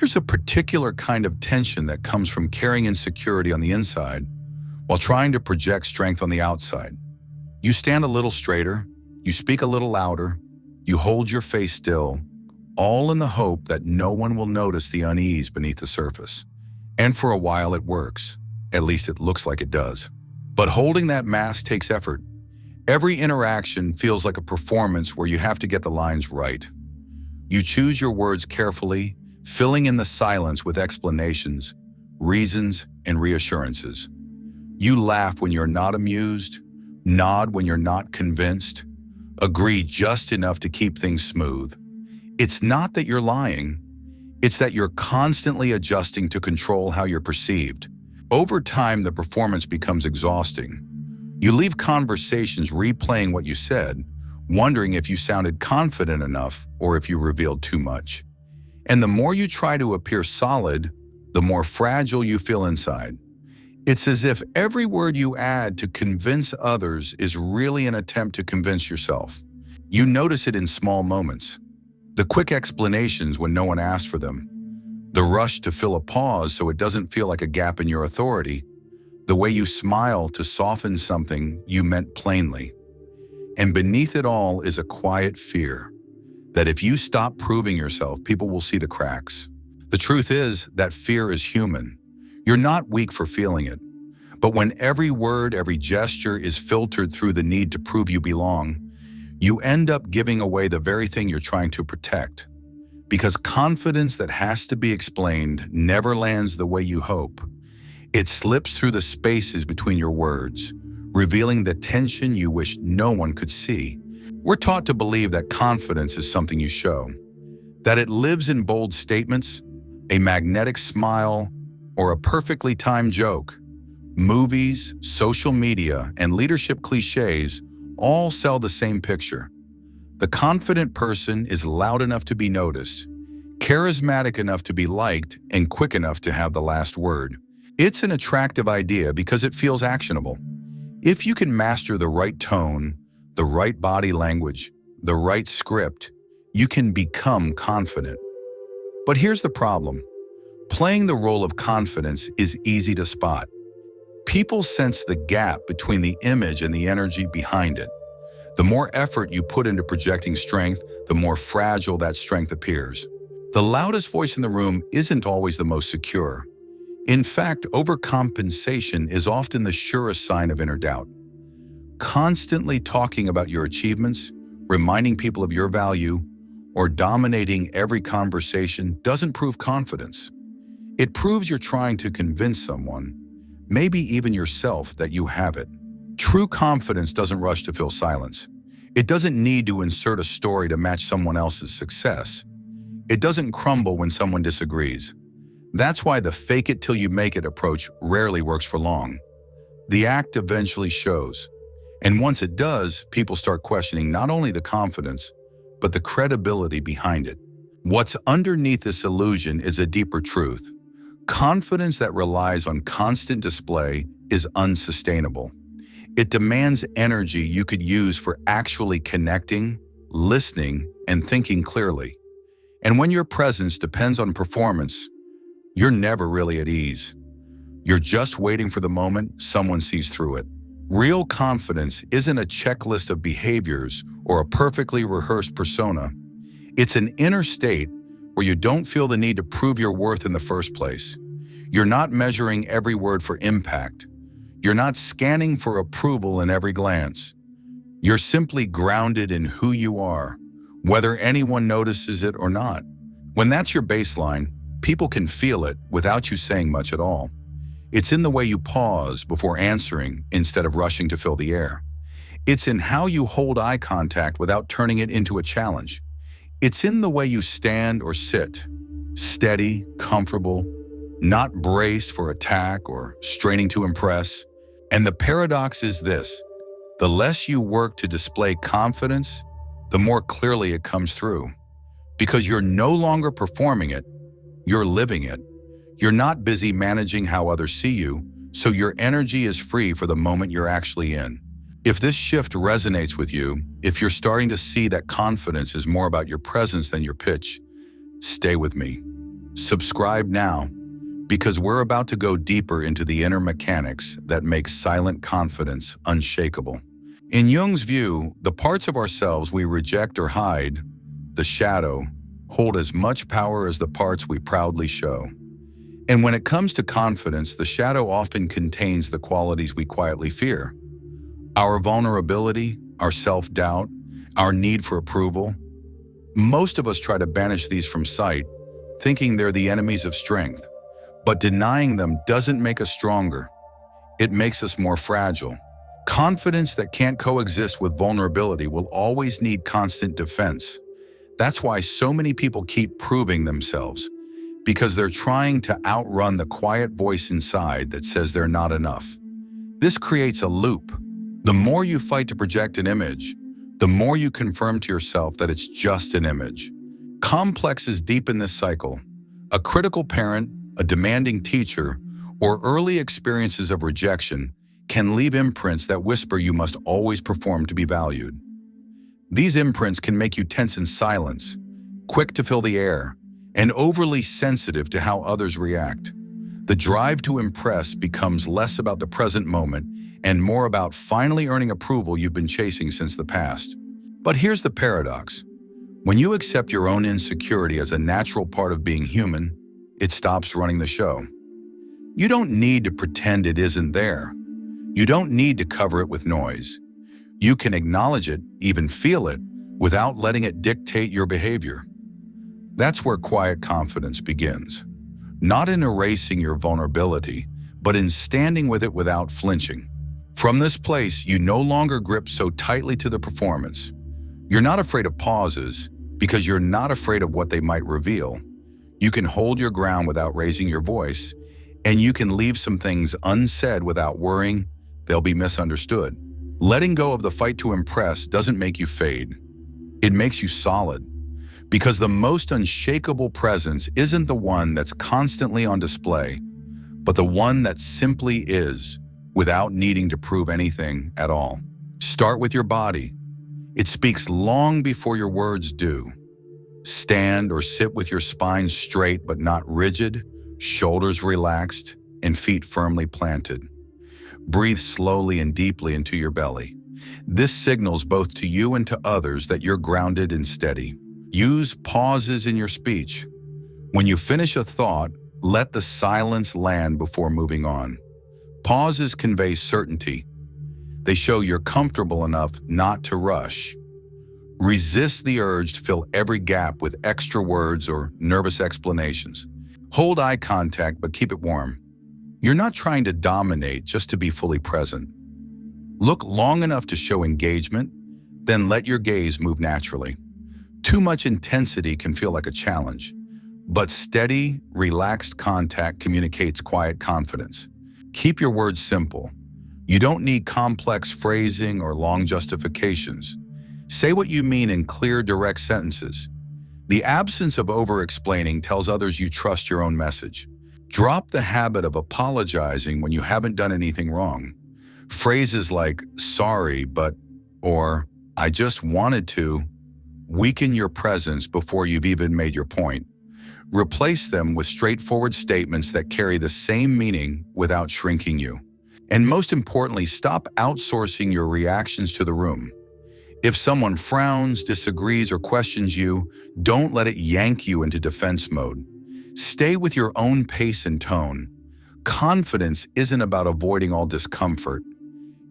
There's a particular kind of tension that comes from carrying insecurity on the inside while trying to project strength on the outside. You stand a little straighter, you speak a little louder, you hold your face still, all in the hope that no one will notice the unease beneath the surface. And for a while it works. At least it looks like it does. But holding that mask takes effort. Every interaction feels like a performance where you have to get the lines right. You choose your words carefully, filling in the silence with explanations, reasons, and reassurances. You laugh when you're not amused, nod when you're not convinced, agree just enough to keep things smooth. It's not that you're lying, it's that you're constantly adjusting to control how you're perceived. Over time, the performance becomes exhausting. You leave conversations replaying what you said, wondering if you sounded confident enough or if you revealed too much. And the more you try to appear solid, the more fragile you feel inside. It's as if every word you add to convince others is really an attempt to convince yourself. You notice it in small moments. The quick explanations when no one asked for them. The rush to fill a pause so it doesn't feel like a gap in your authority. The way you smile to soften something you meant plainly. And beneath it all is a quiet fear that if you stop proving yourself, people will see the cracks. The truth is that fear is human. You're not weak for feeling it. But when every word, every gesture is filtered through the need to prove you belong, you end up giving away the very thing you're trying to protect. Because confidence that has to be explained never lands the way you hope. It slips through the spaces between your words, revealing the tension you wish no one could see. We're taught to believe that confidence is something you show, that it lives in bold statements, a magnetic smile, or a perfectly timed joke. Movies, social media, and leadership cliches all sell the same picture. The confident person is loud enough to be noticed, charismatic enough to be liked, and quick enough to have the last word. It's an attractive idea because it feels actionable. If you can master the right tone, the right body language, the right script, you can become confident. But here's the problem. Playing the role of confidence is easy to spot. People sense the gap between the image and the energy behind it. The more effort you put into projecting strength, the more fragile that strength appears. The loudest voice in the room isn't always the most secure. In fact, overcompensation is often the surest sign of inner doubt. Constantly talking about your achievements, reminding people of your value, or dominating every conversation doesn't prove confidence. It proves you're trying to convince someone, maybe even yourself, that you have it. True confidence doesn't rush to fill silence. It doesn't need to insert a story to match someone else's success. It doesn't crumble when someone disagrees. That's why the fake it till you make it approach rarely works for long. The act eventually shows. And once it does, people start questioning not only the confidence, but the credibility behind it. What's underneath this illusion is a deeper truth. Confidence that relies on constant display is unsustainable. It demands energy you could use for actually connecting, listening, and thinking clearly. And when your presence depends on performance, you're never really at ease. You're just waiting for the moment someone sees through it. Real confidence isn't a checklist of behaviors or a perfectly rehearsed persona. It's an inner state where you don't feel the need to prove your worth in the first place. You're not measuring every word for impact. You're not scanning for approval in every glance. You're simply grounded in who you are, whether anyone notices it or not. When that's your baseline, people can feel it without you saying much at all. It's in the way you pause before answering instead of rushing to fill the air. It's in how you hold eye contact without turning it into a challenge. It's in the way you stand or sit, steady, comfortable, not braced for attack or straining to impress. And the paradox is this: the less you work to display confidence, the more clearly it comes through. Because you're no longer performing it, you're living it. You're not busy managing how others see you, so your energy is free for the moment you're actually in. If this shift resonates with you, if you're starting to see that confidence is more about your presence than your pitch, stay with me. Subscribe now, because we're about to go deeper into the inner mechanics that make silent confidence unshakable. In Jung's view, the parts of ourselves we reject or hide, the shadow, hold as much power as the parts we proudly show. And when it comes to confidence, the shadow often contains the qualities we quietly fear. Our vulnerability, our self-doubt, our need for approval. Most of us try to banish these from sight, thinking they're the enemies of strength. But denying them doesn't make us stronger. It makes us more fragile. Confidence that can't coexist with vulnerability will always need constant defense. That's why so many people keep proving themselves, because they're trying to outrun the quiet voice inside that says they're not enough. This creates a loop. The more you fight to project an image, the more you confirm to yourself that it's just an image. Complexes deepen this cycle. A critical parent, a demanding teacher, or early experiences of rejection can leave imprints that whisper you must always perform to be valued. These imprints can make you tense in silence, quick to fill the air, and overly sensitive to how others react. The drive to impress becomes less about the present moment and more about finally earning approval you've been chasing since the past. But here's the paradox. When you accept your own insecurity as a natural part of being human, it stops running the show. You don't need to pretend it isn't there. You don't need to cover it with noise. You can acknowledge it, even feel it, without letting it dictate your behavior. That's where quiet confidence begins. Not in erasing your vulnerability, but in standing with it without flinching. From this place, you no longer grip so tightly to the performance. You're not afraid of pauses, because you're not afraid of what they might reveal. You can hold your ground without raising your voice, and you can leave some things unsaid without worrying they'll be misunderstood. Letting go of the fight to impress doesn't make you fade. It makes you solid. Because the most unshakable presence isn't the one that's constantly on display, but the one that simply is, without needing to prove anything at all. Start with your body. It speaks long before your words do. Stand or sit with your spine straight but not rigid, shoulders relaxed, and feet firmly planted. Breathe slowly and deeply into your belly. This signals both to you and to others that you're grounded and steady. Use pauses in your speech. When you finish a thought, let the silence land before moving on. Pauses convey certainty. They show you're comfortable enough not to rush. Resist the urge to fill every gap with extra words or nervous explanations. Hold eye contact, but keep it warm. You're not trying to dominate just to be fully present. Look long enough to show engagement, then let your gaze move naturally. Too much intensity can feel like a challenge, but steady, relaxed contact communicates quiet confidence. Keep your words simple. You don't need complex phrasing or long justifications. Say what you mean in clear, direct sentences. The absence of over-explaining tells others you trust your own message. Drop the habit of apologizing when you haven't done anything wrong. Phrases like, sorry, but, or, I just wanted to, weaken your presence before you've even made your point. Replace them with straightforward statements that carry the same meaning without shrinking you. And most importantly, stop outsourcing your reactions to the room. If someone frowns, disagrees, or questions you, don't let it yank you into defense mode. Stay with your own pace and tone. Confidence isn't about avoiding all discomfort.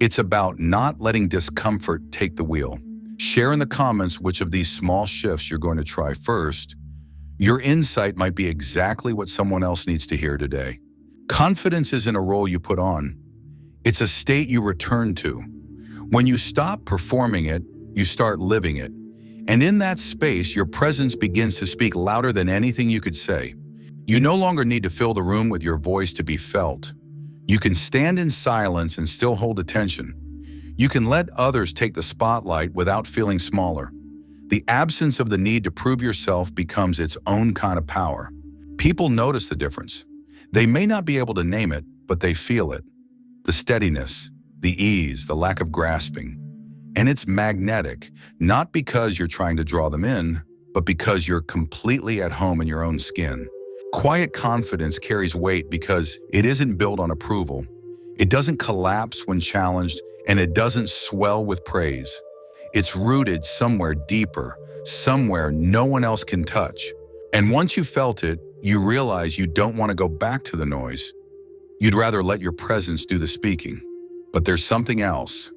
It's about not letting discomfort take the wheel. Share in the comments which of these small shifts you're going to try first. Your insight might be exactly what someone else needs to hear today. Confidence isn't a role you put on. It's a state you return to. When you stop performing it, you start living it. And in that space, your presence begins to speak louder than anything you could say. You no longer need to fill the room with your voice to be felt. You can stand in silence and still hold attention. You can let others take the spotlight without feeling smaller. The absence of the need to prove yourself becomes its own kind of power. People notice the difference. They may not be able to name it, but they feel it. The steadiness, the ease, the lack of grasping. And it's magnetic, not because you're trying to draw them in, but because you're completely at home in your own skin. Quiet confidence carries weight because it isn't built on approval. It doesn't collapse when challenged, and it doesn't swell with praise. It's rooted somewhere deeper, somewhere no one else can touch. And once you felt it, you realize you don't want to go back to the noise. You'd rather let your presence do the speaking. But there's something else.